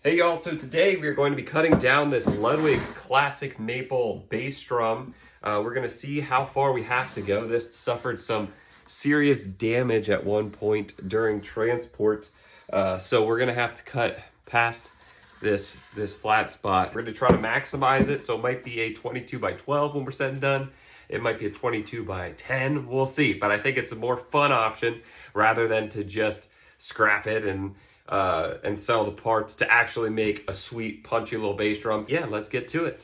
Hey y'all, so today we are going to be cutting down this Ludwig classic maple bass drum. We're going to see how far we have to go. This suffered some serious damage at one point during transport, so we're going to have to cut past this flat spot. We're going to try to maximize it, so it might be a 22 by 12 when we're said and done. It might be a 22 by 10, we'll see. But I think it's a more fun option rather than to just scrap it and sell the parts to actually make a sweet, punchy little bass drum. Yeah, let's get to it.